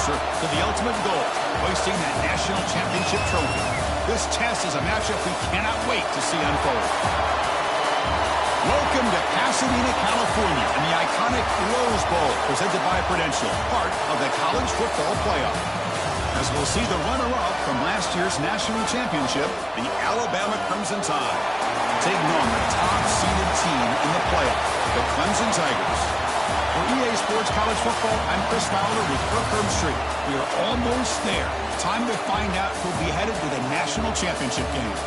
closer to the ultimate goal, hoisting that national championship trophy. This test is a matchup we cannot wait to see unfold. Welcome to Pasadena, California, and the iconic Rose Bowl, presented by Prudential, part of the college football playoff. As we'll see the runner-up from last year's national championship, the Alabama Crimson Tide, taking on the top-seeded team in the playoff, the Clemson Tigers. For EA Sports College Football, I'm Chris Fowler with Kirk Herbstreit. We are almost there. Time to find out who'll be headed to the national championship game.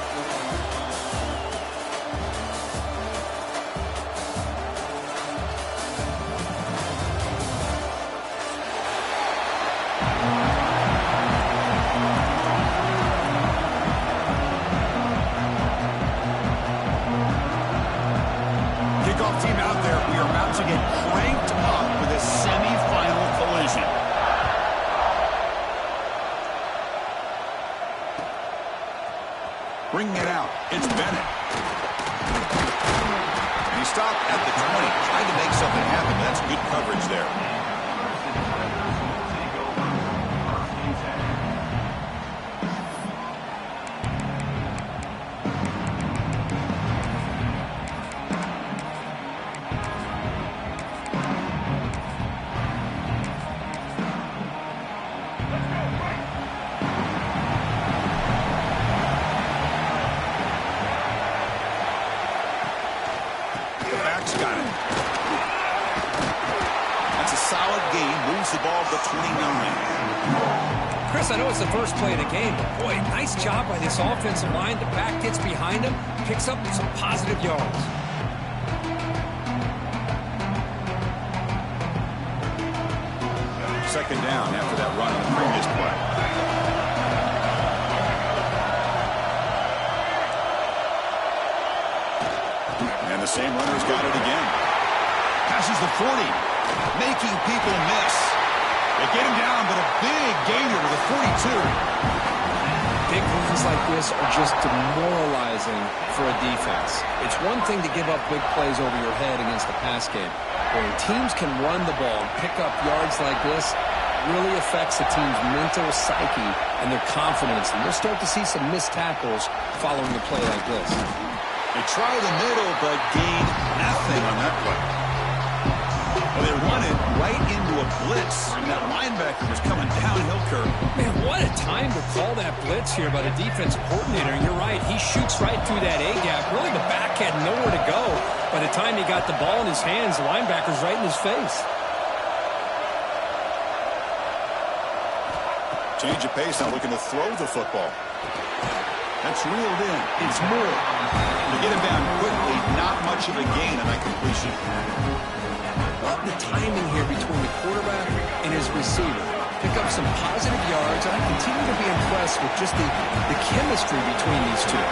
Team out there, we are about to get cranked up with a semi-final collision. Bringing it out, it's Bennett. And he stopped at the 20, trying to make something happen. That's good coverage there. The ball to 29. Chris, I know it's the first play of the game, but boy, nice job by this offensive line. The back gets behind him, picks up some positive yards. Second down after that run on the previous play. And the same runner's got it again. Passes the 40, making people miss. They get him down, but a big gainer to the 42. Big runs like this are just demoralizing for a defense. It's one thing to give up big plays over your head against the pass game. But when teams can run the ball and pick up yards like this, it really affects the team's mental psyche and their confidence. And you'll start to see some missed tackles following a play like this. They try the middle, but gain nothing on that play. Well, they run it right into a blitz, and that linebacker was coming downhill, Kirk. Man, what a time to call that blitz here by the defensive coordinator. And you're right, he shoots right through that A-gap. Really, the back had nowhere to go. By the time he got the ball in his hands, the linebacker's right in his face. Change of pace, now looking to throw the football. That's reeled in. It's Moore. To get him down quickly, not much of a gain on that completion. Love the timing here between the quarterback and his receiver. Pick up some positive yards, and I continue to be impressed with just the chemistry between these two.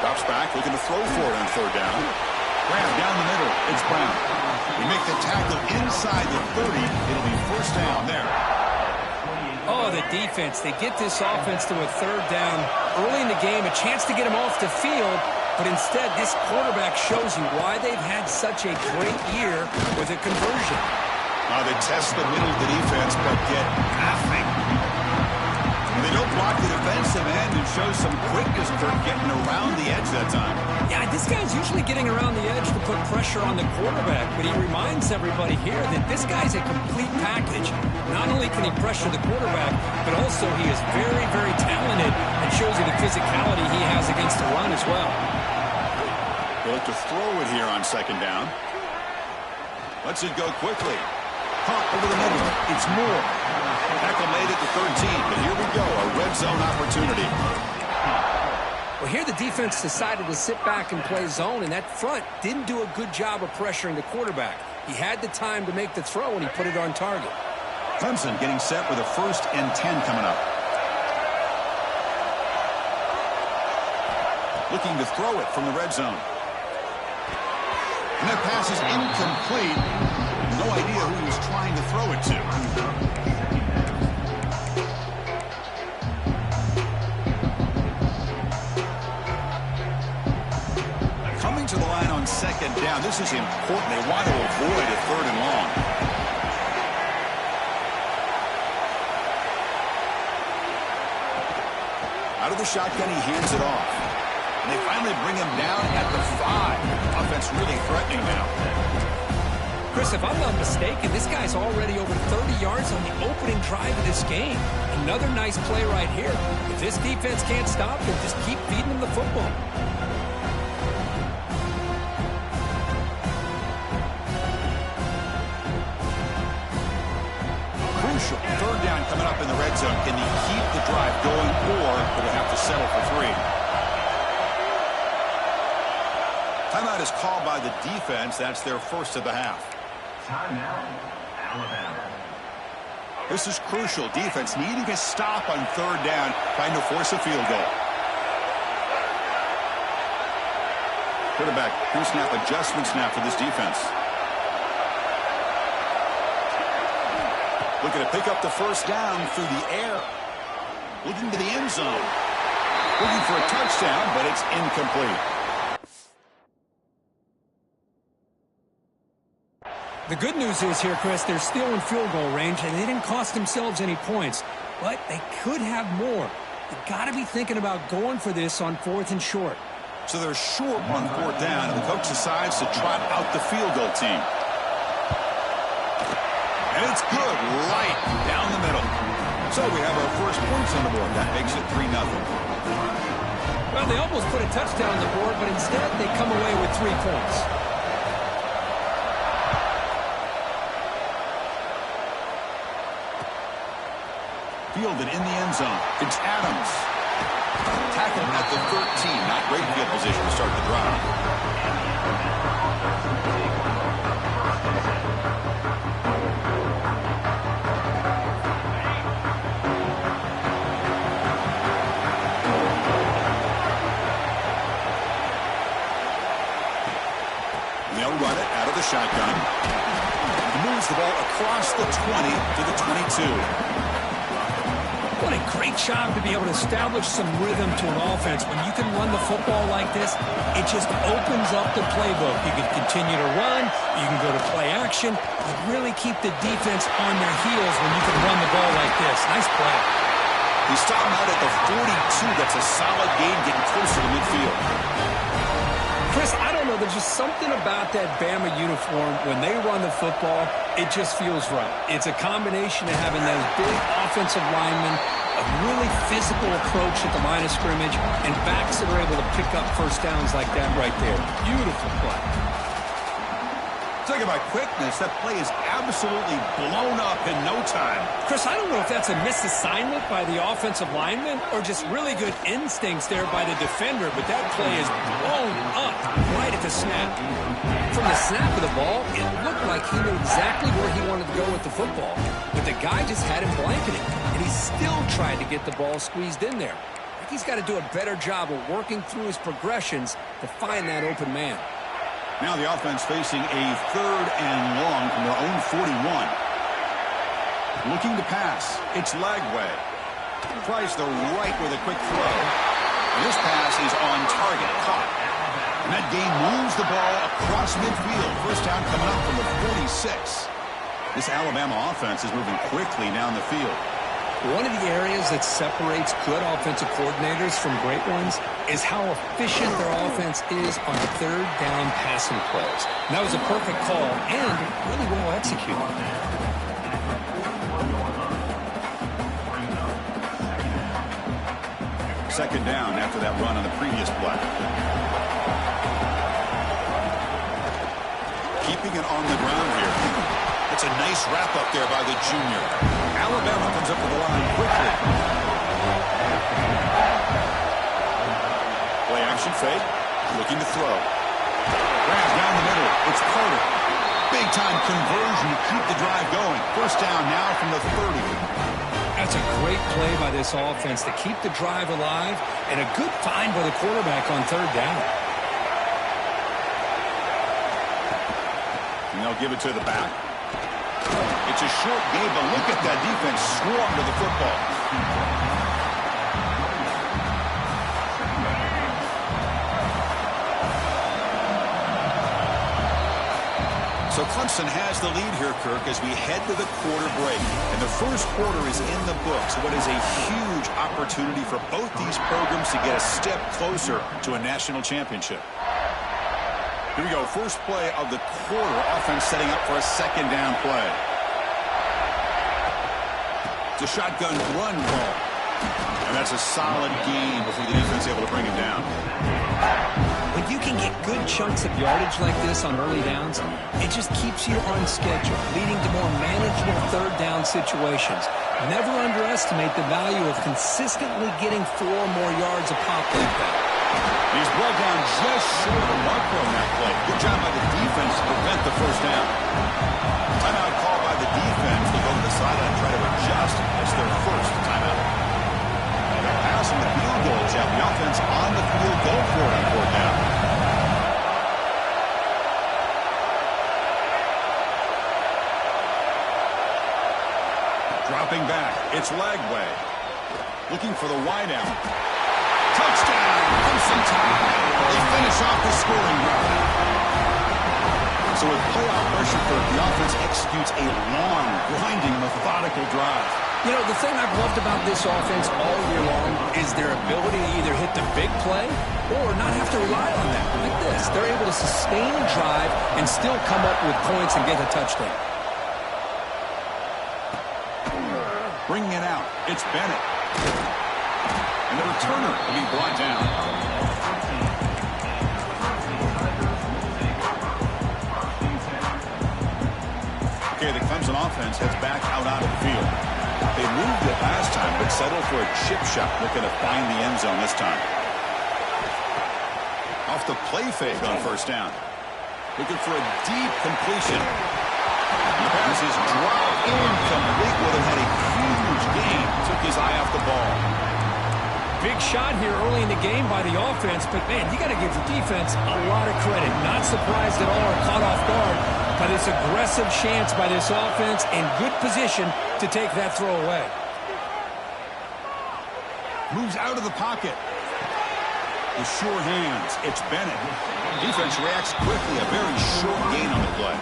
Drops back, looking to throw for it on third down. Graham down the middle. It's Brown. We make the tackle inside the 30. It'll be first down there. Oh, the defense. They get this offense to a third down early in the game, a chance to get him off the field. But instead, this quarterback shows you why they've had such a great year with a conversion. They test the middle of the defense, but get nothing. They don't block the defensive end and show some quickness for getting around the edge that time. Yeah, this guy's usually getting around the edge to put pressure on the quarterback, but he reminds everybody here that this guy's a complete package. Not only can he pressure the quarterback, but also he is very, very talented and shows you the physicality he has against the run as well. They look to throw it here on second down. Lets it go quickly. Pump over the middle. It's Moore. Tackle made at the 13, but here we go, a red zone opportunity. Well, here the defense decided to sit back and play zone, and that front didn't do a good job of pressuring the quarterback. He had the time to make the throw, and he put it on target. Clemson getting set with a 1st and 10 coming up. Looking to throw it from the red zone. And that pass is incomplete. No idea who he was trying to throw it to. Coming to the line on second down. This is important. They want to avoid a third and long. Out of the shotgun, he hands it off. And they finally bring him down at the 5. Offense really threatening now. Chris, if I'm not mistaken, this guy's already over 30 yards on the opening drive of this game. Another nice play right here. If this defense can't stop him, just keep feeding him the football. Crucial. Third down coming up in the red zone. Can he keep the drive going, or will they have to settle for 3? Timeout is called by the defense. That's their first of the half. Timeout, Alabama. This is crucial. Defense needing a stop on third down, trying to force a field goal. Quarterback, pre-snap adjustment snap for this defense. Looking to pick up the first down through the air. Looking to the end zone. Looking for a touchdown, but it's incomplete. The good news is here, Chris, they're still in field goal range, and they didn't cost themselves any points. But they could have more. You've got to be thinking about going for this on 4th and short. So they're short on 4th down, and the coach decides to trot out the field goal team. And it's good, right down the middle. So we have our first points on the board. That makes it 3-0. Well, they almost put a touchdown on the board, but instead they come away with 3 points. Fielded in the end zone. It's Adams. Tackled at the 13. Not great field position to start the drive. They'll run it out of the shotgun. He moves the ball across the 20 to the 22. What a great job to be able to establish some rhythm to an offense. When you can run the football like this, it just opens up the playbook. You can continue to run. You can go to play action. You really keep the defense on their heels when you can run the ball like this. Nice play. He's stopping out at the 42. That's a solid gain, getting closer to midfield. Chris, I don't know. There's just something about that Bama uniform. When they run the football, it just feels right. It's a combination of having those big offensive linemen, a really physical approach at the line of scrimmage, and backs that are able to pick up first downs like that right there. Beautiful play. Talk about quickness. That play is absolutely blown up in no time. Chris, I don't know if that's a misassignment by the offensive lineman or just really good instincts there by the defender, but that play is blown up right at the snap. From the snap of the ball, it looked like he knew exactly where he wanted to go with the football, but the guy just had him blanketing, and he still tried to get the ball squeezed in there. I think he's got to do a better job of working through his progressions to find that open man. Now the offense facing a 3rd and long from their own 41. Looking to pass. It's Lagway. Tries the right with a quick throw. And this pass is on target. Caught. And that game moves the ball across midfield. First down coming up from the 46. This Alabama offense is moving quickly down the field. One of the areas that separates good offensive coordinators from great ones is how efficient their offense is on 3rd down passing plays. And that was a perfect call and really well executed. Second down after that run on the previous play. Keeping it on the ground here. It's a nice wrap-up there by the junior. Alabama comes up to the line quickly. Play action fake. Looking to throw. Grab down the middle. It's Carter. Big-time conversion to keep the drive going. First down now from the 30. That's a great play by this offense to keep the drive alive, and a good find by the quarterback on 3rd down. And they'll give it to the back. It's a short game, but look at that defense swarm to the football. So Clemson has the lead here, Kirk, as we head to the quarter break. And the first quarter is in the books. What is a huge opportunity for both these programs to get a step closer to a national championship. Here we go. First play of the quarter. Offense setting up for a second down play. It's a shotgun run ball. And that's a solid gain before the defense is able to bring him down. When you can get good chunks of yardage like this on early downs, it just keeps you on schedule, leading to more manageable third down situations. Never underestimate the value of consistently getting 4 more yards a pop like that. He's brought down just short of the marker on that play. Good job by the defense to prevent the first down. Timeout call by the defense. They go to the sideline and try to adjust. It's their first timeout. Pass on the field goal. Have the offense on the field. Go for it on fourth down. Dropping back. It's Lagway. Looking for the wideout. Touchdown! Clemson tie. They finish off the scoring drive. So with playoff pressure, the offense executes a long, grinding, methodical drive. You know, the thing I've loved about this offense all year long is their ability to either hit the big play or not have to rely on that. Like this, they're able to sustain a drive and still come up with points and get a touchdown. Bringing it out, it's Bennett. And the returner will be brought down. Okay, the Clemson offense heads back out onto the field. They moved it last time, but settled for a chip shot, looking to find the end zone this time. Off the play fake on first down. Looking for a deep completion. The pass is dropped incomplete. Would have had a huge gain. Took his eye off the ball. Big shot here early in the game by the offense, but man, you got to give the defense a lot of credit. Not surprised at all or caught off guard by this aggressive chance by this offense in good position to take that throw away. Moves out of the pocket. The sure hands. It's Bennett. Defense reacts quickly. A very short gain on the play.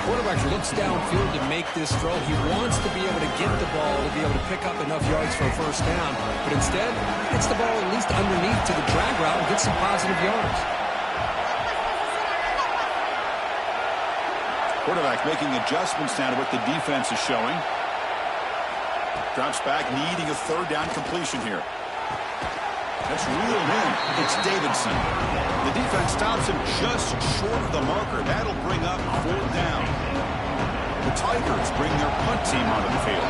Quarterback looks downfield to make this throw. He wants to be able to get the ball to be able to pick up enough yards for a first down. But instead, gets the ball at least underneath to the drag route and gets some positive yards. Quarterback making adjustments now to what the defense is showing. Drops back, needing a third down completion here. That's reeled in. It's Davidson. The defense stops him just short of the marker. That'll bring up fourth down. The Tigers bring their punt team onto the field.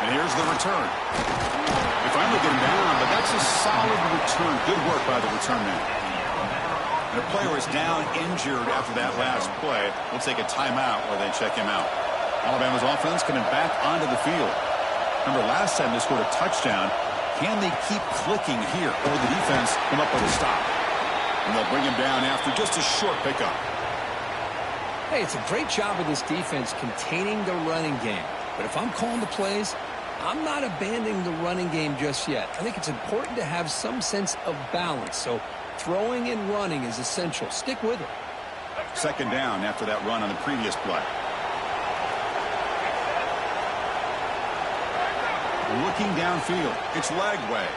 And here's the return. They finally get him down, but that's a solid return. Good work by the return man. And a player is down injured after that last play. We'll take a timeout while they check him out. Alabama's offense coming back onto the field. Remember, last time they scored a touchdown. Can they keep clicking here? Or will the defense come up with a stop? And they'll bring him down after just a short pickup. Hey, it's a great job of this defense containing the running game. But if I'm calling the plays, I'm not abandoning the running game just yet. I think it's important to have some sense of balance. So throwing and running is essential. Stick with it. Second down after that run on the previous play. Looking downfield, it's Lagway.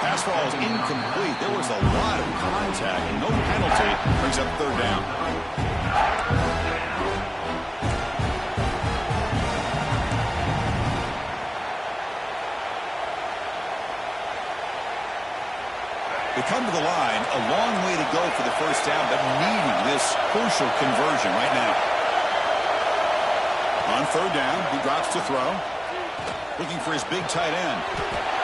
Pass ball is incomplete. There was a lot of contact. No penalty. Brings up third down. They come to the line. A long way to go for the first down, but needing this crucial conversion right now. On third down, he drops to throw. Looking for his big tight end.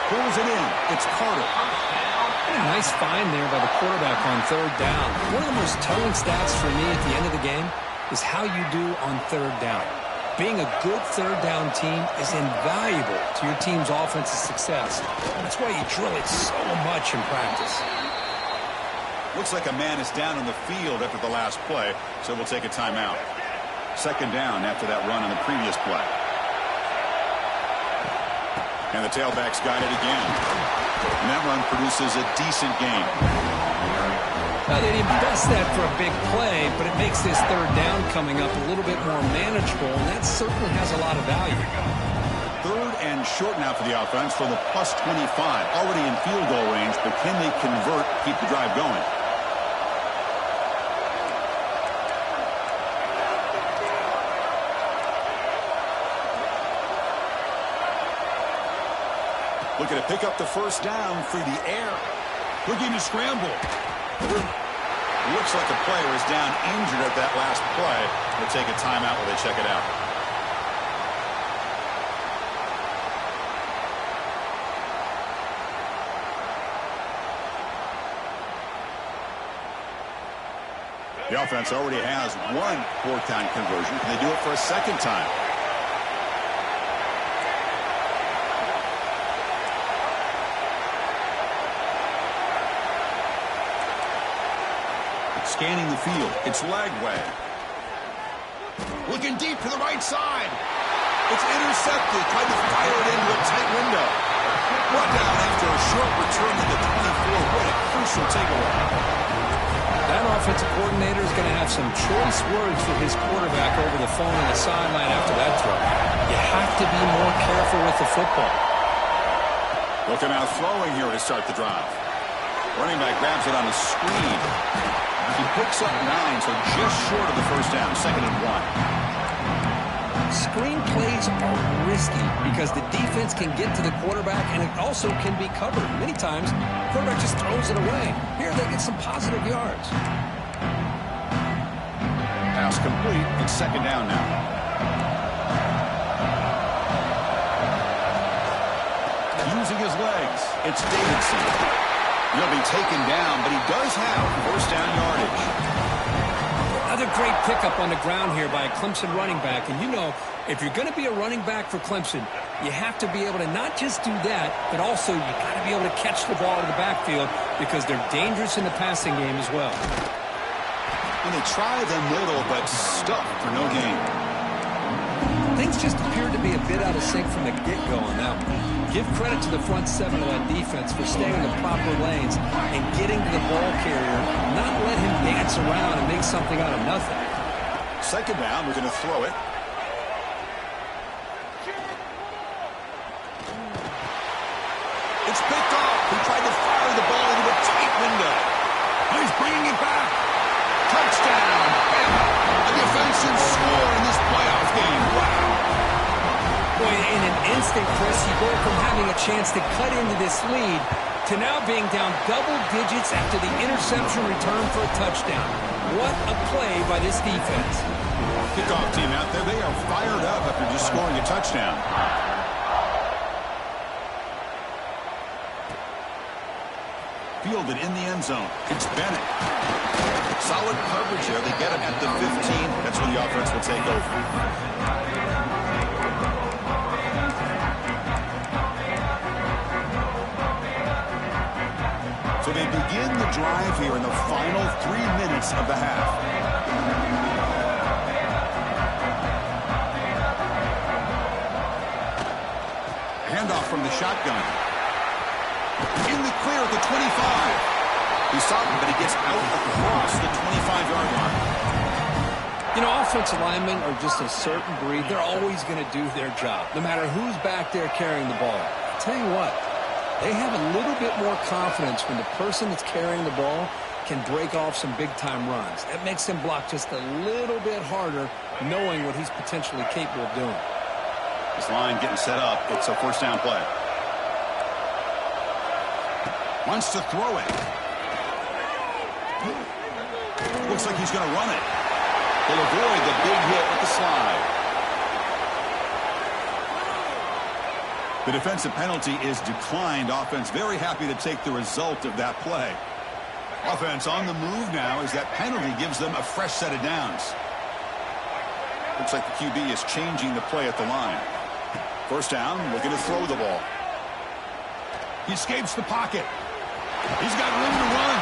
Pulls it in. It's Carter. A nice find there by the quarterback on third down. One of the most telling stats for me at the end of the game is how you do on third down. Being a good third down team is invaluable to your team's offensive success. That's why you drill it so much in practice. Looks like a man is down on the field after the last play, so we'll take a timeout. Second down after that run on the previous play. And the tailback's got it again. And that run produces a decent gain. Well, they didn't bust that for a big play, but it makes this third down coming up a little bit more manageable, and that certainly has a lot of value. Third and short now for the offense from the +25. Already in field goal range, but can they convert, keep the drive going? Looking to pick up the first down through the air. Looking to scramble. Looks like the player is down injured at that last play. They'll take a timeout while they check it out. The offense already has one fourth-down conversion. Can they do it for a second time? Scanning the field. It's Lagway. Looking deep to the right side. It's intercepted. Tried to fire it into a tight window. Brought down after a short return to the 24. What a crucial takeaway. That offensive coordinator is going to have some choice words for his quarterback over the phone on the sideline after that throw. You have to be more careful with the football. Looking out throwing here to start the drive. Running back grabs it on a screen. He picks up 9, so just short of the first down, 2nd and 1. Screen plays are risky because the defense can get to the quarterback, and it also can be covered. Many times, the quarterback just throws it away. Here, they get some positive yards. Pass complete. It's 2nd down now. Using his legs, it's Davidson. He'll be taken down, but he does have first down yardage. Another great pickup on the ground here by a Clemson running back. And you know, if you're going to be a running back for Clemson, you have to be able to not just do that, but also you got to be able to catch the ball in the backfield because they're dangerous in the passing game as well. And they try the middle, but stuck for no gain. Things just appeared to be a bit out of sync from the get-go on that one. Give credit to the front seven of that defense for staying in the proper lanes and getting to the ball carrier, not let him dance around and make something out of nothing. 2nd down, we're going to throw it. It's picked off. He tried to fire the ball into a tight window. He's bringing it back. Touchdown. A defensive score in this playoff game. Wow. Boy, in an instant, Chris, you go from having a chance to cut into this lead to now being down double digits after the interception return for a touchdown. What a play by this defense. Kickoff team out there. They are fired up after just scoring a touchdown. Fielded in the end zone. It's Bennett. Solid coverage here. They get him at the 15. That's when the offense will take over. So they begin the drive here in the final 3 minutes of the half. Handoff from the shotgun. In the clear at the 25. He saw him, but he gets out across the 25-yard line. You know, offensive linemen are just a certain breed. They're always going to do their job, no matter who's back there carrying the ball. I'll tell you what. They have a little bit more confidence when the person that's carrying the ball can break off some big-time runs. That makes them block just a little bit harder, knowing what he's potentially capable of doing. This line getting set up. It's a first down play. Wants to throw it. Looks like he's going to run it. He'll avoid the big hit with the slide. The defensive penalty is declined. Offense very happy to take the result of that play. Offense on the move now as that penalty gives them a fresh set of downs. Looks like the QB is changing the play at the line. First down, looking to throw the ball. He escapes the pocket. He's got room to run.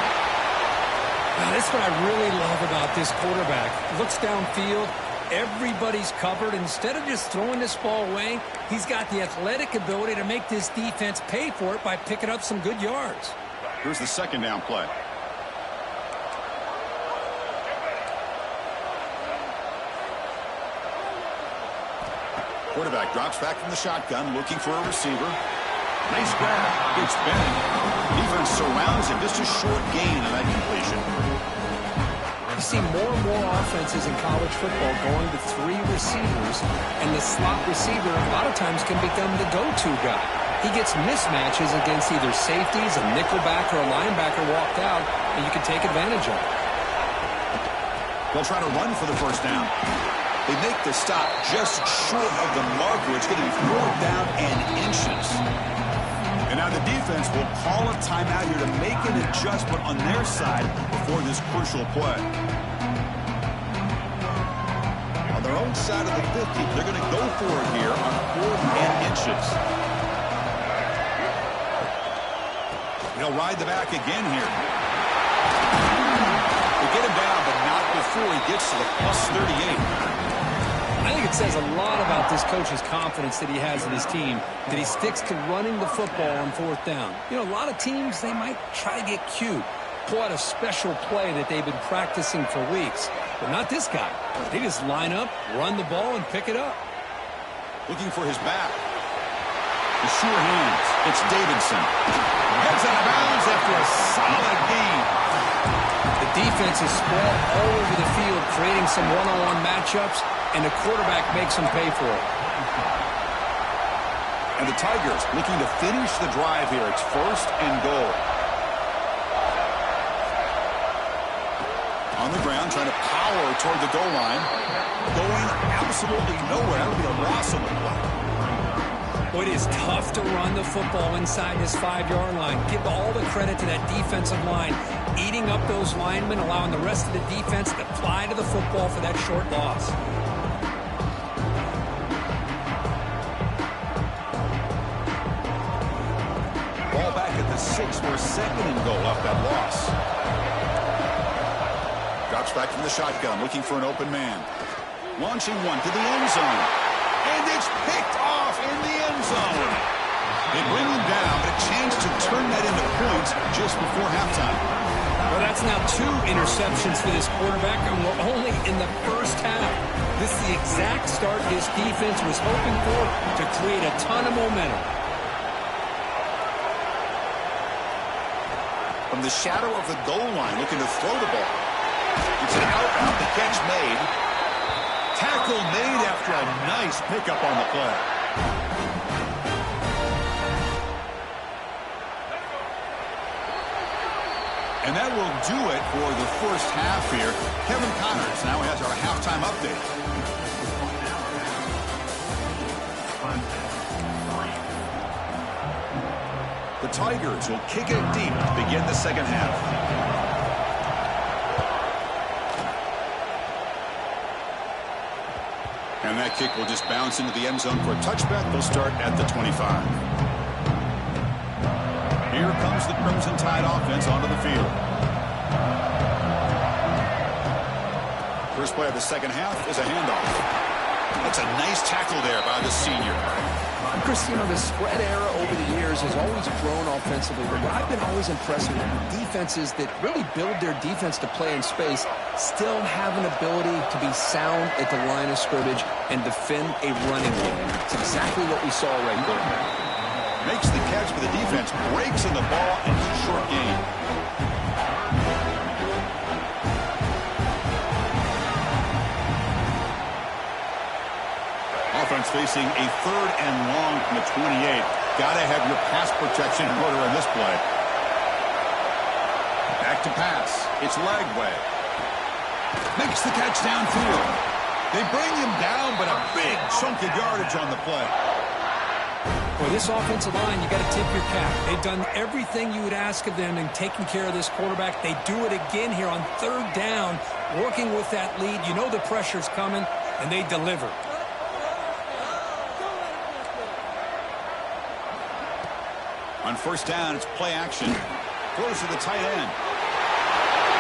Now, that's what I really love about this quarterback. Looks downfield, Everybody's covered. Instead of just throwing this ball away, he's got the athletic ability to make this defense pay for it by picking up some good yards. Here's the second down play. Quarterback drops back from the shotgun, looking for a receiver. Nice grab. It's Bennett. Defense surrounds him. Just a short gain on that completion. You see more and more offenses in college football going to 3 receivers, and the slot receiver a lot of times can become the go-to guy. He gets mismatches against either safeties, a nickelback, or a linebacker walked out, and you can take advantage of it. They'll try to run for the first down. They make the stop just short of the marker. It's going to be 4th down and inches. And now the defense will call a timeout here to make an adjustment on their side before this crucial play. On their own side of the 50, they're going to go for it here on 4th and inches. He'll ride the back again here. They get him down, but not before he gets to the +38. I think it says a lot about this coach's confidence that he has in his team, that he sticks to running the football on 4th down. You know, a lot of teams, they might try to get cute, pull out a special play that they've been practicing for weeks. But not this guy. They just line up, run the ball, and pick it up. Looking for his back. The sure hands. It's Davidson. Heads out of bounds after a solid gain. The defense is spread all over the field, creating some one-on-one matchups, and the quarterback makes them pay for it. And the Tigers looking to finish the drive here. It's 1st and goal. On the ground, trying to power toward the goal line. Going absolutely nowhere. That would be a loss on the play. Well, it is tough to run the football inside this 5-yard line. Give all the credit to that defensive line, eating up those linemen, allowing the rest of the defense to fly to the football for that short loss. Ball back at the 6 for a 2nd and goal off that loss. Drops back from the shotgun, looking for an open man. Launching one to the end zone. And it's picked off in the end zone. They bring him down, but a chance to turn that into points just before halftime. Well, that's now 2 interceptions for this quarterback, and we're only in the first half. This is the exact start his defense was hoping for to create a ton of momentum. From the shadow of the goal line, looking to throw the ball. It's an out, the catch made. Tackle made after a nice pickup on the play. And that will do it for the first half here. Kevin Connors now has our halftime update. The Tigers will kick it deep to begin the second half. And that kick will just bounce into the end zone for a touchback. They'll start at the 25. Here comes the Crimson Tide offense onto the field. First play of the second half is a handoff. That's a nice tackle there by the senior. Chris, you know, the spread era over the years has always grown offensively, but what I've been always impressed with defenses that really build their defense to play in space still have an ability to be sound at the line of scrimmage and defend a running game. It's exactly what we saw right there. Makes the catch for the defense, breaks in the ball, and it's a short gain. Offense facing a 3rd and long from the 28. Got to have your pass protection in order in this play. Back to pass. It's Lagway. Makes the catch downfield. They bring him down, but a big chunk of yardage on the play. For this offensive line, you got to tip your cap. They've done everything you would ask of them in taking care of this quarterback. They do it again here on 3rd down, working with that lead. You know the pressure's coming, and they deliver. On 1st down, it's play action. Throws to the tight end.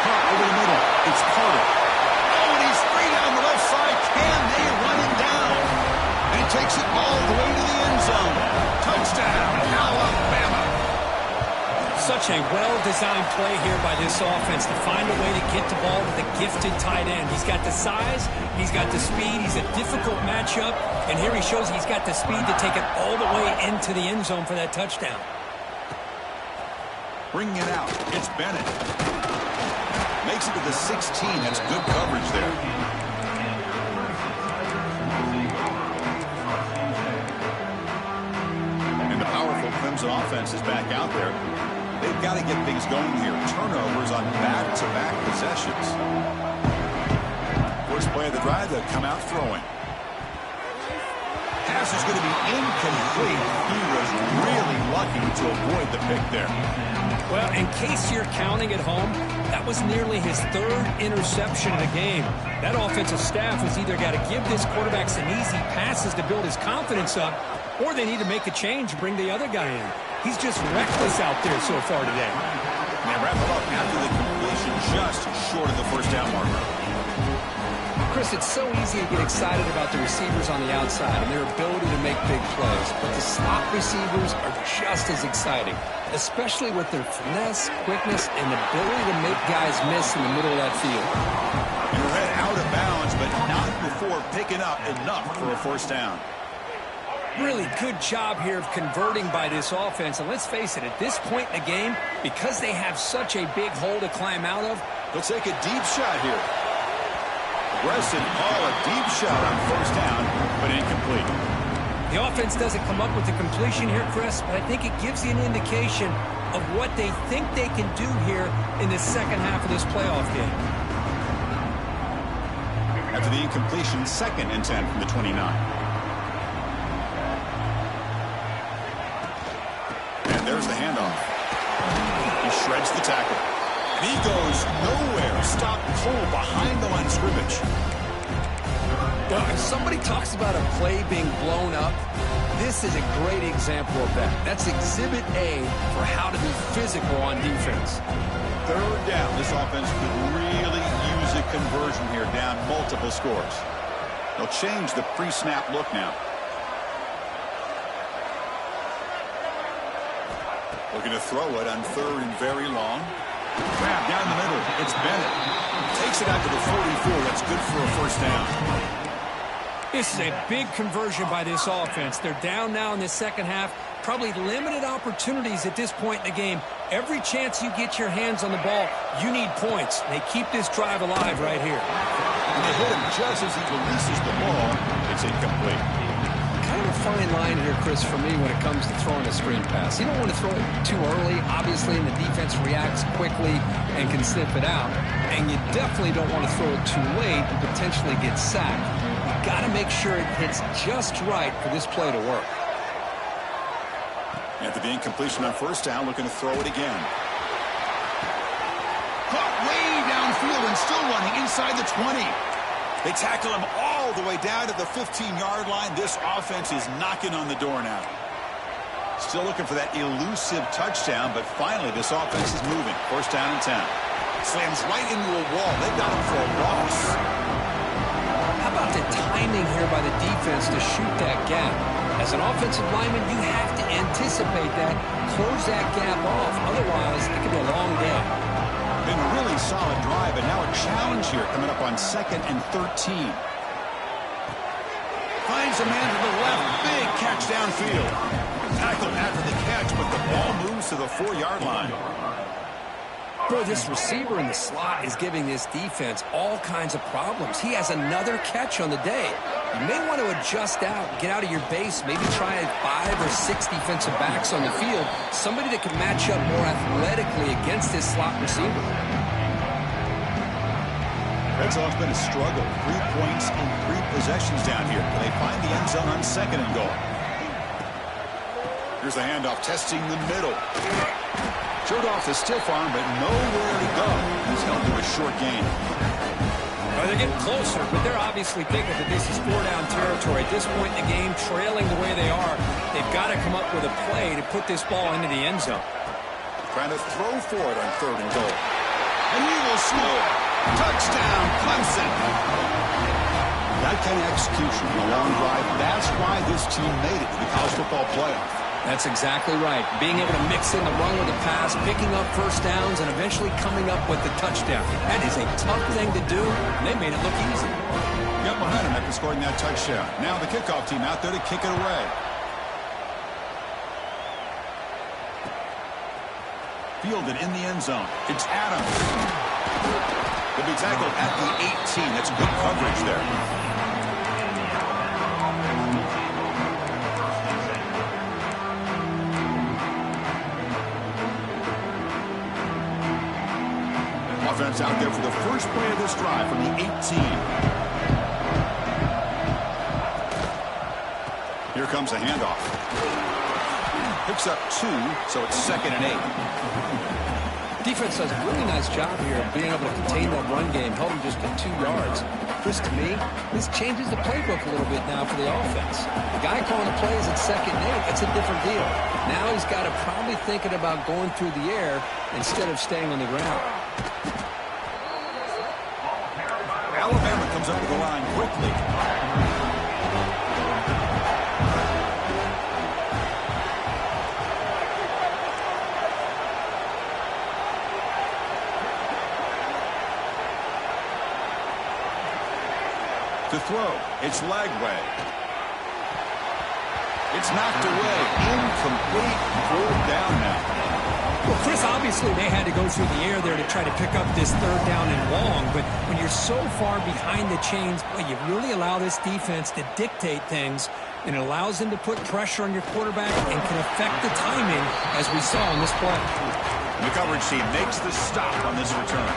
Caught over the middle. It's Carter. Oh, and he's free down the left side. Can takes it all the way to the end zone. Touchdown, Alabama. Such a well-designed play here by this offense to find a way to get the ball to the gifted tight end. He's got the size, he's got the speed, he's a difficult matchup, and here he shows he's got the speed to take it all the way into the end zone for that touchdown. Bringing it out, it's Bennett. Makes it to the 16. That's good coverage there. And the powerful Clemson offense is back out there. They've got to get things going here. Turnovers on back-to-back possessions. First play of the drive, they'll come out throwing. Pass is going to be incomplete. He was really lucky to avoid the pick there. Well, in case you're counting at home, that was nearly his third interception of the game. That offensive staff has either got to give this quarterback some easy passes to build his confidence up, or they need to make a change and bring the other guy in. He's just reckless out there so far today. They wrap it up after the completion, just short of the first down marker. Chris, it's so easy to get excited about the receivers on the outside and their ability to make big plays, but the slot receivers are just as exciting, especially with their finesse, quickness, and ability to make guys miss in the middle of that field. Your head out of bounds, but not before picking up enough for a first down. Really good job here of converting by this offense. And let's face it, at this point in the game, because they have such a big hole to climb out of, they'll take a deep shot here. Aggressive call, a deep shot on first down, but incomplete. The offense doesn't come up with the completion here, Chris, but I think it gives you an indication of what they think they can do here in the second half of this playoff game. After the incompletion, 2nd and 10 from the 29. There's the handoff. He shreds the tackle. And he goes nowhere. Stop cold behind the line of scrimmage. Well, if somebody talks about a play being blown up, this is a great example of that. That's Exhibit A for how to be physical on defense. Third down. This offense could really use a conversion here, down multiple scores. They'll change the pre-snap look now. Looking to throw it on 3rd and very long. Grab down the middle. It's Bennett. Takes it out to the 44. That's good for a first down. This is a big conversion by this offense. They're down now in the second half. Probably limited opportunities at this point in the game. Every chance you get your hands on the ball, you need points. They keep this drive alive right here. And they hit him just as he releases the ball. It's incomplete. Kind of a fine line here, Chris, for me when it comes to throwing a screen pass. You don't want to throw it too early, obviously, and the defense reacts quickly and can sniff it out. And you definitely don't want to throw it too late and potentially get sacked. You got to make sure it hits just right for this play to work. After the incompletion on first down, looking to throw it again. Caught way downfield and still running inside the 20. They tackle him all the way down to the 15-yard line. This offense is knocking on the door now. Still looking for that elusive touchdown, but finally this offense is moving. First down and 10. Slams right into a wall. They got him for a loss. How about the timing here by the defense to shoot that gap? As an offensive lineman, you have to anticipate that, close that gap off. Otherwise, it could be a long day. Been a really solid drive, and now a challenge here coming up on 2nd and 13. Finds a man to the left. Big catch downfield. Tackled after the catch, but the ball moves to the 4-yard line. Boy, this receiver in the slot is giving this defense all kinds of problems. He has another catch on the day. You may want to adjust out, get out of your base, maybe try 5 or 6 defensive backs on the field, somebody that can match up more athletically against this slot receiver. That's all been a struggle. 3 points in 3 possessions down here. They find the end zone on 2nd and goal. Here's the handoff, testing the middle. Showed off the stiff arm, but nowhere to go. He's held to a short gain. Well, they're getting closer, but they're obviously thinking that this is 4-down territory. At this point in the game, trailing the way they are, they've got to come up with a play to put this ball into the end zone. Trying to throw for it on 3rd and goal. And he will score. Touchdown, Clemson. That kind of execution on a long drive, that's why this team made it to the college football playoff. That's exactly right. Being able to mix in the run with the pass, picking up first downs, and eventually coming up with the touchdown. That is a tough thing to do, and they made it look easy. Got behind him after scoring that touchdown. Now the kickoff team out there to kick it away. Fielded in the end zone. It's Adams. He'll be tackled at the 18. That's good coverage there. Offense out there for the first play of this drive from the 18. Here comes a handoff. Picks up 2, so it's 2nd and 8. Defense does a really nice job here of being able to contain that run game, held him just to 2 yards. Chris, to me, this changes the playbook a little bit now for the offense. The guy calling the plays at 2nd and 8, that's a different deal. Now he's got to probably thinking about going through the air instead of staying on the ground. Alabama comes up to the line quickly. To throw, it's Lagway. It's knocked away. Incomplete. 4th down now. Well, Chris, obviously they had to go through the air there to try to pick up this 3rd down and long, but when you're so far behind the chains, boy, you really allow this defense to dictate things, and it allows them to put pressure on your quarterback and can affect the timing, as we saw in this play. The coverage team makes the stop on this return.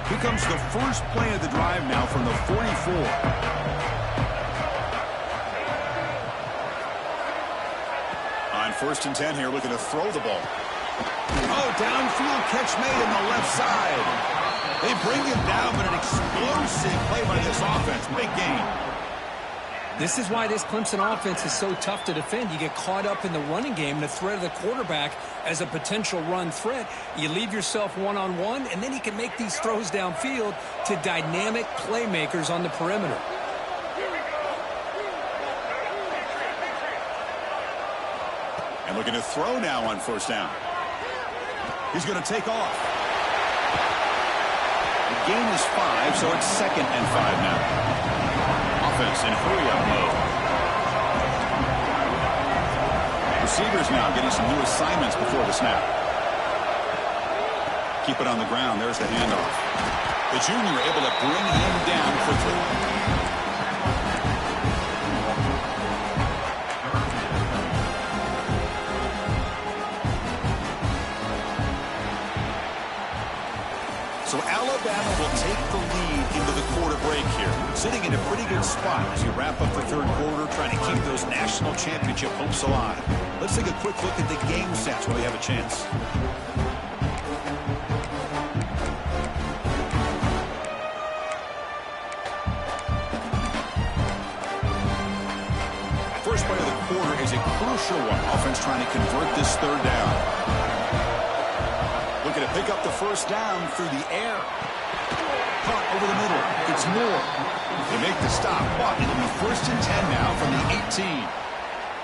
Here comes the first play of the drive now from the 44. On 1st and 10 here, looking to throw the ball. Oh, downfield catch made on the left side. They bring him down, but an explosive play by this offense. Big gain. This is why this Clemson offense is so tough to defend. You get caught up in the running game and the threat of the quarterback as a potential run threat. You leave yourself one-on-one, and then you can make these throws downfield to dynamic playmakers on the perimeter. And looking to throw now on 1st down. He's going to take off. The gain is 5, so it's 2nd and 5 now. Offense in hurry-up mode. Receivers now getting some new assignments before the snap. Keep it on the ground. There's the handoff. The junior able to bring him down quickly. So Alabama will take the lead into the quarter break here. Sitting in a pretty good spot as you wrap up the 3rd quarter, trying to keep those national championship hopes alive. Let's take a quick look at the game stats while we have a chance. First play of the quarter is a crucial one. Offense trying to convert this 3rd down. Looking to pick up the 1st down through the air. Caught over the middle. It's Moore. They make the stop, but it'll be 1st and 10 now from the 18.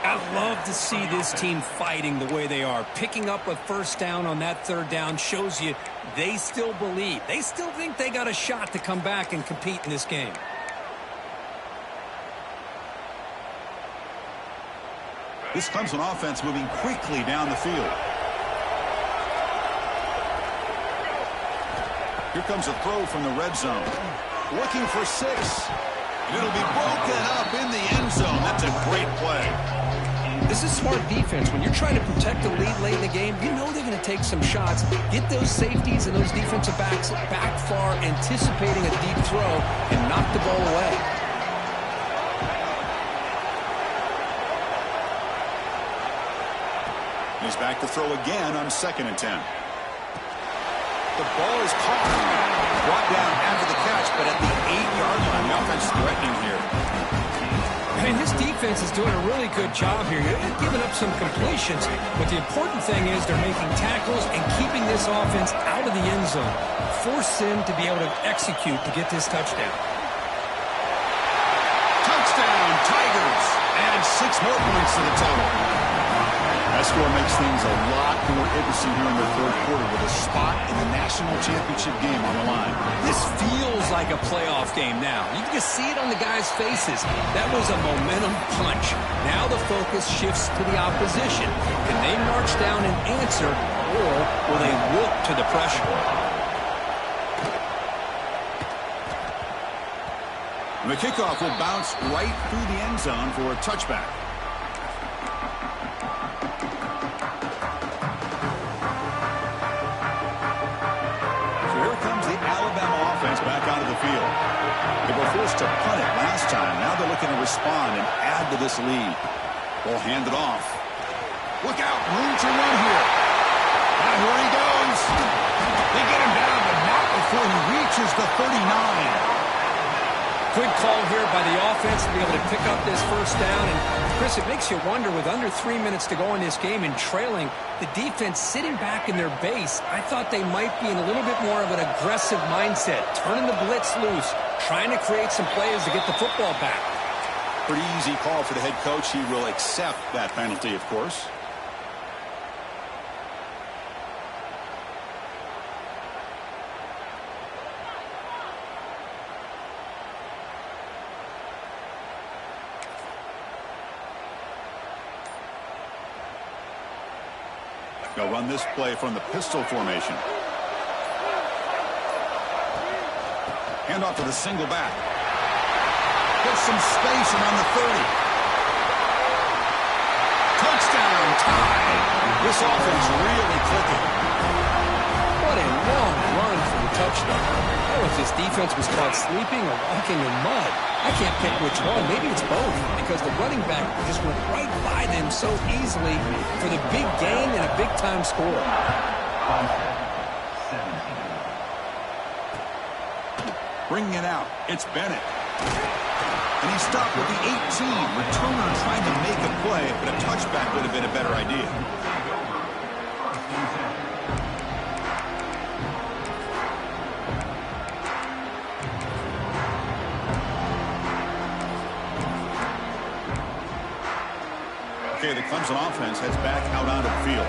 I love to see this team fighting the way they are. Picking up a 1st down on that 3rd down shows you they still believe. They still think they got a shot to come back and compete in this game. This Clemson offense moving quickly down the field. Here comes a throw from the red zone. Looking for 6. And it'll be broken up in the end zone. That's a great play. This is smart defense. When you're trying to protect the lead late in the game, you know they're going to take some shots. Get those safeties and those defensive backs back far, anticipating a deep throw, and knock the ball away. He's back to throw again on 2nd and 10. The ball is caught. Brought down after the catch, but at the 8-yard line. The offense threatening here. And this defense defense is doing a really good job here. They're giving up some completions, but the important thing is they're making tackles and keeping this offense out of the end zone. Force them to be able to execute to get this touchdown. Touchdown, Tigers. And 6 more points to the total. That score makes things a lot more interesting here in the third quarter with a spot in the national championship game on the line. This feels like a playoff game now. You can just see it on the guys' faces. That was a momentum punch. Now the focus shifts to the opposition. Can they march down and answer, or will they look to the pressure? The kickoff will bounce right through the end zone for a touchback. Back onto the field. They were forced to punt it last time. Now they're looking to respond and add to this lead. Ball handed off. Look out. Room to run here. And here he goes. They get him down, but not before he reaches the 39. Good call here by the offense to be able to pick up this first down. And, Chris, it makes you wonder, with under 3 minutes to go in this game and trailing, the defense sitting back in their base, I thought they might be in a little bit more of an aggressive mindset, turning the blitz loose, trying to create some plays to get the football back. Pretty easy call for the head coach. He will accept that penalty, of course. They'll run this play from the pistol formation. Hand off to the single back. Put some space around the 30. Touchdown, tie. This offense really clicking. What a long run for the touchdown. I don't know if this defense was caught sleeping or walking in mud. I can't pick which one. Maybe it's both, because the running back just went right by them so easily for the big gain and a big-time score. Bringing it out, it's Bennett. And he stopped with the 18. Returner trying to make a play, but a touchback would have been a better idea. Okay, the Clemson offense heads back out onto the field.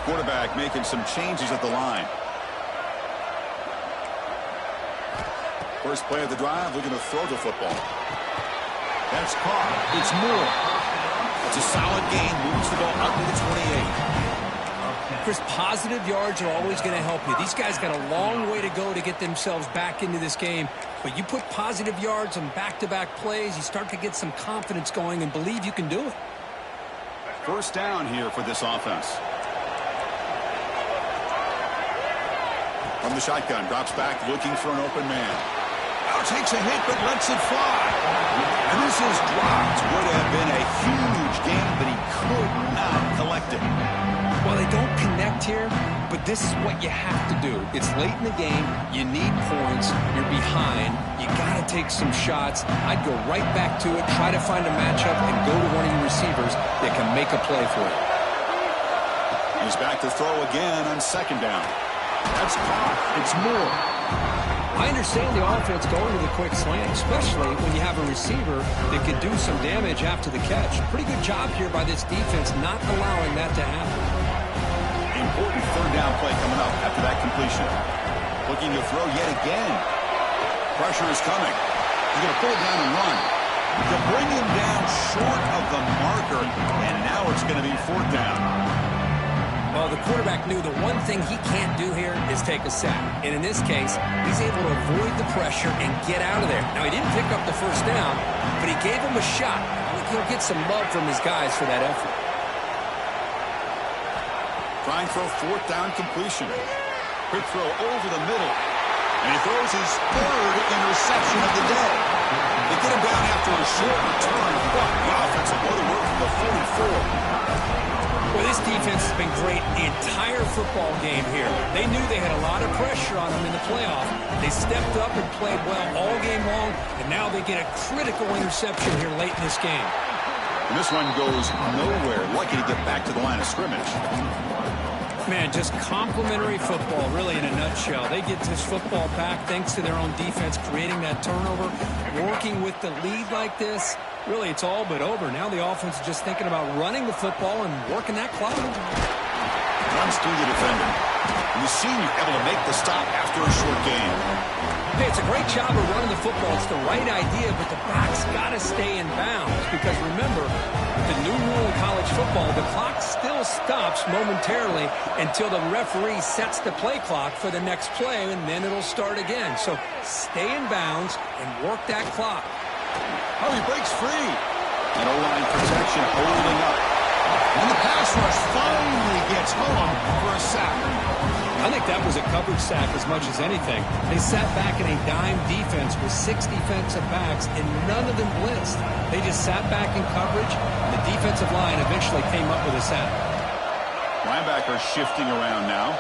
Quarterback making some changes at the line. First play of the drive, looking to throw the football. That's caught. It's Moore. It's a solid gain. Moves the ball up to the 28. Chris, positive yards are always going to help you. These guys got a long way to go to get themselves back into this game. But you put positive yards on back-to-back plays, you start to get some confidence going and believe you can do it. First down here for this offense. From the shotgun, drops back, looking for an open man. Now takes a hit, but lets it fly. And this is dropped. Would have been a huge gain, but he could not collect it. Well, they don't connect here, but this is what you have to do. It's late in the game. You need points. You're behind. You got to take some shots. I'd go right back to it, try to find a matchup, and go to one of your receivers that can make a play for you. He's back to throw again on second down. That's caught. It's Moore. I understand the offense going to the quick slant, especially when you have a receiver that can do some damage after the catch. Pretty good job here by this defense not allowing that to happen. Important third down play coming up after that completion. Looking to throw yet again. Pressure is coming. He's going to pull it down and run. To bring him down short of the marker, and now it's going to be fourth down. Well, the quarterback knew the one thing he can't do here is take a sack. And in this case, he's able to avoid the pressure and get out of there. Now, he didn't pick up the first down, but he gave him a shot. I think he'll get some love from his guys for that effort. Trying for a fourth down completion. Quick throw over the middle. And he throws his third interception of the day. They get him down after a short return, but the offensive go to work at the 44. Well, this defense has been great the entire football game here. They knew they had a lot of pressure on them in the playoff. They stepped up and played well all game long, and now they get a critical interception here late in this game. And this one goes nowhere. Lucky to get back to the line of scrimmage. Man, just complimentary football, really, in a nutshell. They get this football back thanks to their own defense, creating that turnover, working with the lead like this. Really, it's all but over. Now the offense is just thinking about running the football and working that clock. Runs through the defender. And the senior able to make the stop after a short game. Hey, it's a great job of running the football. It's the right idea, but the back's got to stay in bounds. Because remember, the new rule in college football, the clock still stops momentarily until the referee sets the play clock for the next play, and then it'll start again. So stay in bounds and work that clock. Oh, he breaks free. And O-line protection holding up. And the pass rush finally gets home for a sack. I think that was a coverage sack as much as anything. They sat back in a dime defense with 6 defensive backs, and none of them blitzed. They just sat back in coverage, and the defensive line eventually came up with a sack. Linebacker shifting around now.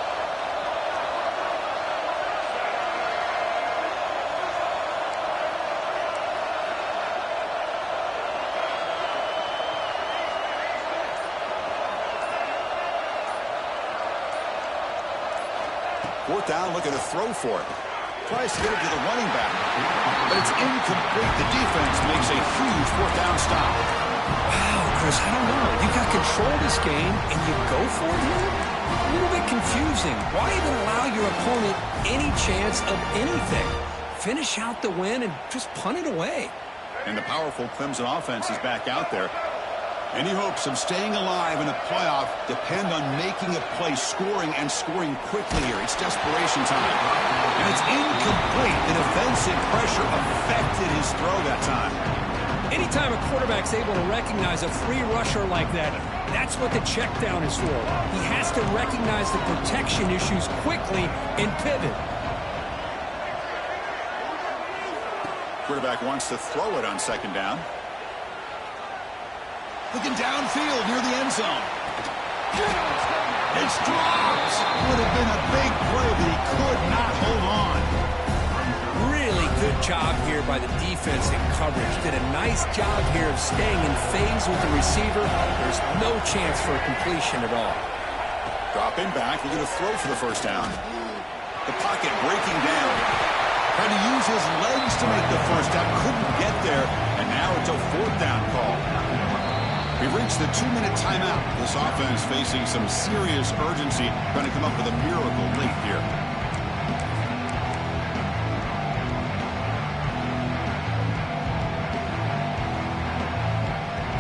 Fourth down, looking to throw for it. Tries to get it to the running back, but it's incomplete. The defense makes a huge fourth down stop. Wow, Chris, I don't know. You got control of this game, and you go for it here? A little bit confusing. Why even allow your opponent any chance of anything? Finish out the win and just punt it away. And the powerful Clemson offense is back out there. Any hopes of staying alive in a playoff depend on making a play, scoring, and scoring quickly here. It's desperation time. And it's incomplete. The defensive pressure affected his throw that time. Anytime a quarterback's able to recognize a free rusher like that, that's what the check down is for. He has to recognize the protection issues quickly and pivot. Quarterback wants to throw it on second down. Looking downfield near the end zone. It's dropped. Would have been a big play, but he could not hold on. Really good job here by the defense in coverage. Did a nice job here of staying in phase with the receiver. There's no chance for a completion at all. Dropping back, looking to throw for the first down. The pocket breaking down. Trying to use his legs to make the first down. Couldn't get there, and now it's a fourth down call. We've reached the 2-minute timeout. This offense facing some serious urgency, trying to come up with a miracle late here.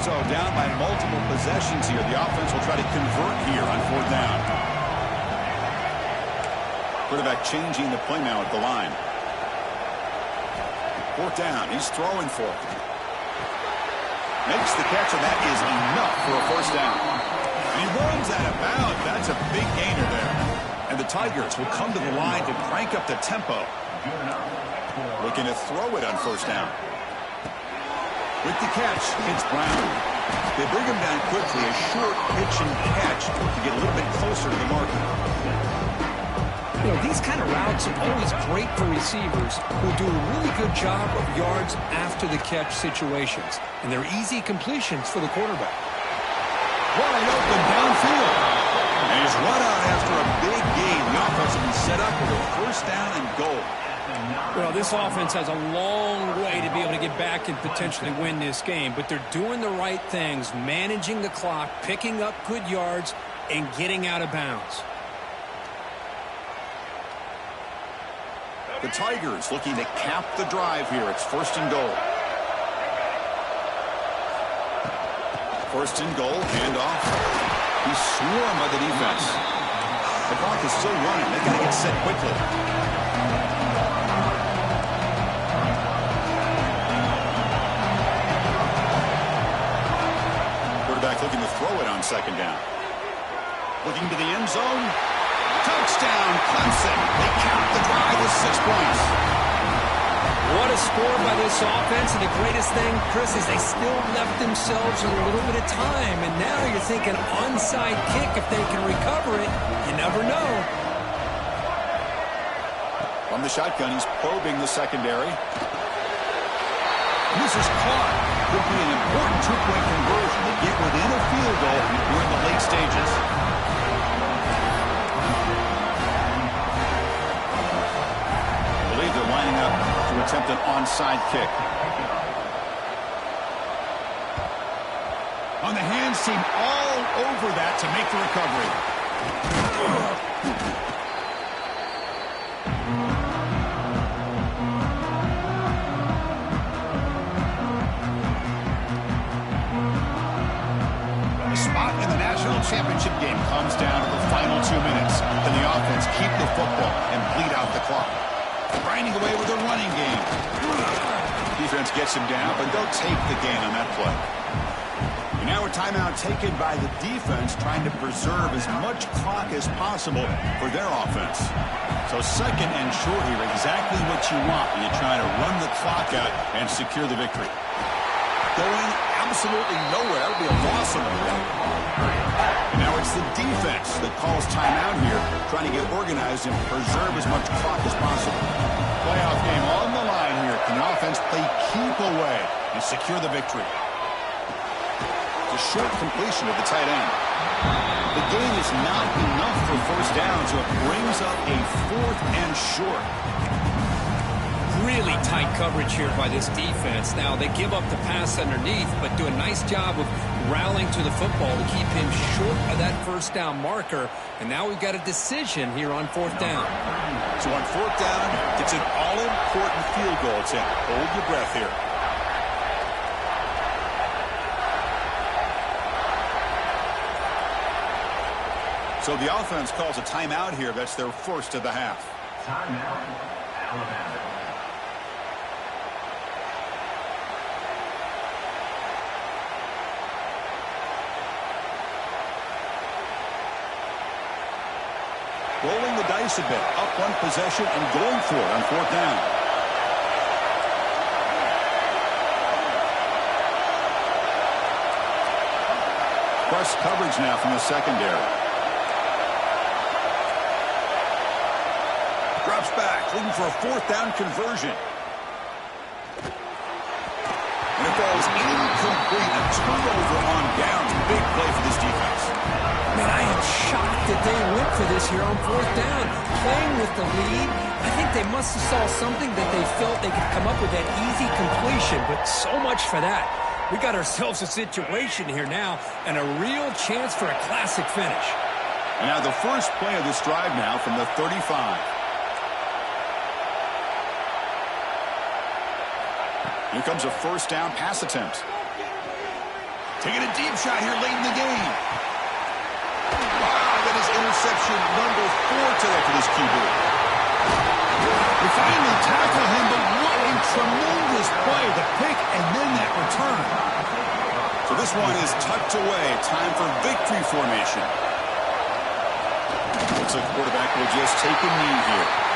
So down by multiple possessions here. The offense will try to convert here on fourth down. Quarterback changing the play now at the line. Fourth down. He's throwing for it. Makes the catch, and that is enough for a first down. And he runs out of bounds. That's a big gainer there. And the Tigers will come to the line to crank up the tempo. Looking to throw it on first down. With the catch, it's Brown. They bring him down quickly. A short pitch and catch to get a little bit closer to the marker. You know, these kind of routes are always great for receivers who do a really good job of yards after the catch situations. And they're easy completions for the quarterback. Wide open downfield. And he's run out after a big gain. The offense will be set up with a first down and goal. Well, this offense has a long way to be able to get back and potentially win this game. But they're doing the right things, managing the clock, picking up good yards, and getting out of bounds. The Tigers looking to cap the drive here. It's first and goal. First and goal, handoff. He's swarmed by the defense. The clock is still running. They've got to get set quickly. Quarterback looking to throw it on second down. Looking to the end zone. Touchdown, Clemson. They count the drive with 6 points. What a score by this offense, and the greatest thing, Chris, is they still left themselves a little bit of time, and now you're thinking onside kick if they can recover it. You never know. From the shotgun, he's probing the secondary. This is caught. Could be an important two-point conversion to get within a field goal during the late stages. I believe they're lining up to attempt an onside kick. On the hands team all over that to make the recovery. The spot in the national championship game comes down to the final 2 minutes. Can the offense keep the football and bleed out the clock? Grinding away with a running game. Defense gets him down, but they'll take the gain on that play. And now a timeout taken by the defense, trying to preserve as much clock as possible for their offense. So second and short here, exactly what you want when you're trying to run the clock out and secure the victory. Going absolutely nowhere. It'll be a loss of the ball. Now it's the defense that calls timeout here, trying to get organized and preserve as much clock as possible. Playoff game on the line here. Can the offense play keep away and secure the victory? A short completion of the tight end. The gain is not enough for first down, so it brings up a 4th and short. Really tight coverage here by this defense. Now, they give up the pass underneath, but do a nice job of rallying to the football to keep him short of that first down marker. And now we've got a decision here on 4th down. So on 4th down, it's an all-important field goal attempt. Hold your breath here. So the offense calls a timeout here. That's their first of the half. Timeout, Alabama. Rolling the dice a bit. Up one possession and going for it on 4th down. Press coverage now from the secondary. Drops back, looking for a 4th down conversion. And it falls incomplete. A turnover on downs. Big play for this defense. Man, I am shocked that they went for this here on 4th down. Playing with the lead, I think they must have saw something that they felt they could come up with that easy completion, but so much for that. We got ourselves a situation here now and a real chance for a classic finish. And now the first play of this drive now from the 35. Here comes a first down pass attempt. Taking a deep shot here late in the game. Wow, that is interception number 4 today for this QB. They finally tackle him, but what a tremendous play. The pick and then that return. So this one is tucked away. Time for victory formation. Looks like the quarterback will just take a knee here.